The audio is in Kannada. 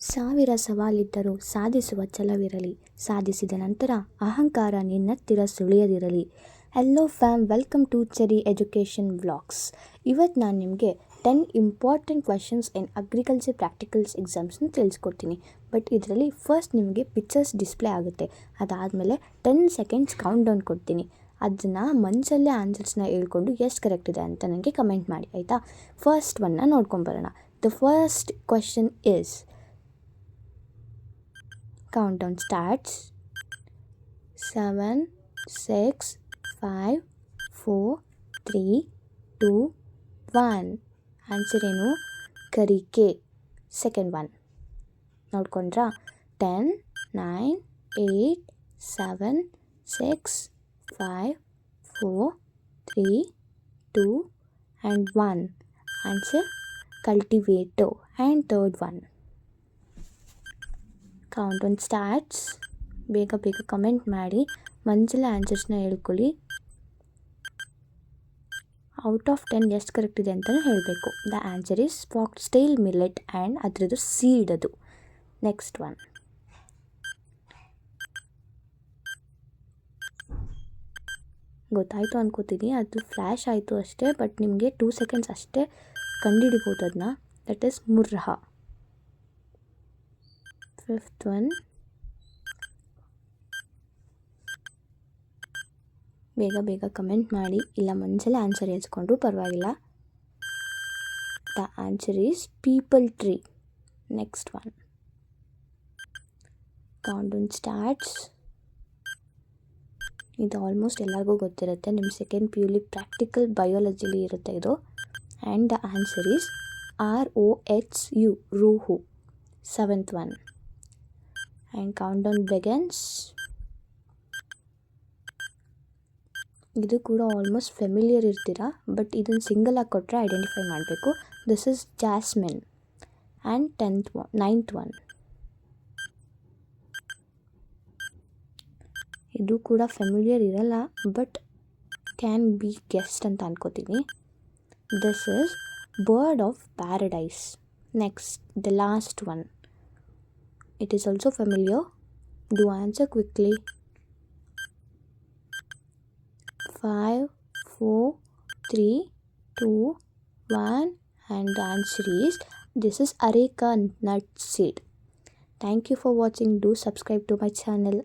ಸಾವಿರ ಸವಾಲಿದ್ದರೂ ಸಾಧಿಸುವ ಛಲವಿರಲಿ, ಸಾಧಿಸಿದ ನಂತರ ಅಹಂಕಾರ ನಿನ್ನತ್ತಿರ ಸುಳಿಯದಿರಲಿ. Hello fam, welcome to Cherry education vlogs. ಇವತ್ತು ನಾನು ನಿಮಗೆ 10 important questions in agriculture practicals ಎಕ್ಸಾಮ್ಸ್ನ ತಿಳಿಸ್ಕೊಡ್ತೀನಿ. ಬಟ್ ಇದರಲ್ಲಿ ಫಸ್ಟ್ ನಿಮಗೆ ಪಿಕ್ಚರ್ಸ್ ಡಿಸ್ಪ್ಲೇ ಆಗುತ್ತೆ. ಅದಾದಮೇಲೆ 10 ಸೆಕೆಂಡ್ಸ್ ಕೌಂಟ್ ಡೌನ್ ಕೊಡ್ತೀನಿ. ಅದನ್ನು ಮನಸ್ಸಲ್ಲೇ ಆನ್ಸರ್ಸ್ನ ಹೇಳ್ಕೊಂಡು ಎಷ್ಟು ಕರೆಕ್ಟ್ ಇದೆ ಅಂತ ನನಗೆ ಕಮೆಂಟ್ ಮಾಡಿ, ಆಯಿತಾ? ಫಸ್ಟ್ ಒನ್ನ ನೋಡ್ಕೊಂಬರೋಣ. The first question is, countdown starts. 7, 6, 5, 4, 3, 2, 1. Answer ಏನು? ಕರಿಕೆ. ಸೆಕೆಂಡ್ ಒನ್ ನೋಡ್ಕೊಂಡ್ರಾ? 10, 9, 8, 7, 6, 5, 4, 3, 2 and 1. Answer cultivator. And third one, countdown starts. ಬೇಗ ಬೇಗ ಕಮೆಂಟ್ ಮಾಡಿ, ಮನಸಲ್ಲೇ ಆನ್ಸರ್ಸ್ನ ಹೇಳ್ಕೊಳ್ಳಿ. ಔಟ್ ಆಫ್ 10 ಎಷ್ಟು ಕರೆಕ್ಟ್ ಇದೆ ಅಂತಲೂ ಹೇಳಬೇಕು. The answer is foxtail millet and ಅದರದ್ದು ಸೀಡ್ ಅದು. ನೆಕ್ಸ್ಟ್ ಒನ್, ಗೊತ್ತಾಯಿತು ಅನ್ಕೋತೀನಿ, ಅದು ಫ್ಲ್ಯಾಶ್ ಆಯಿತು ಅಷ್ಟೇ. ಬಟ್ ನಿಮಗೆ 2 ಸೆಕೆಂಡ್ಸ್ ಅಷ್ಟೇ ಕಂಡುಹಿಡಿಬೋದು ಅದನ್ನ. That is Murrah. Fifth one, ಬೇಗ ಬೇಗ ಕಮೆಂಟ್ ಮಾಡಿ, ಇಲ್ಲ ಮನಸಲ್ಲೇ ಆನ್ಸರ್ ಹೇಳ್ಸ್ಕೊಂಡ್ರೂ ಪರವಾಗಿಲ್ಲ. The answer is peepal tree. Next one, countdown starts. ಇದು ಆಲ್ಮೋಸ್ಟ್ ಎಲ್ಲರಿಗೂ ಗೊತ್ತಿರುತ್ತೆ, ನಿಮ್ಮ ಸೆಕೆಂಡ್ PU ಪ್ರಾಕ್ಟಿಕಲ್ ಬಯೋಲಜಿಲಿ ಇರುತ್ತೆ ಇದು. And the answer is ROHU, rohu. Seventh one, and countdown begins. ಇದು ಕೂಡ ಆಲ್ಮೋಸ್ಟ್ ಫೆಮಿಲಿಯರ್ ಇರ್ತೀರಾ, ಬಟ್ ಇದನ್ನು ಸಿಂಗಲ್ ಆಗಿ ಕೊಟ್ಟರೆ ಐಡೆಂಟಿಫೈ ಮಾಡಬೇಕು. This is jasmine. And ninth one, ಇದು ಕೂಡ ಫೆಮಿಲಿಯರ್ ಇರಲ್ಲ, ಬಟ್ ಕ್ಯಾನ್ ಬಿ ಗೆಸ್ಟ್ ಅಂತ ಅನ್ಕೋತೀನಿ. This is bird of paradise. Next, the last one, it is also familiar. Do answer quickly. 5, 4, 3, 2, 1 and the answer is, this is areca nut seed. Thank you for watching. Do subscribe to my channel.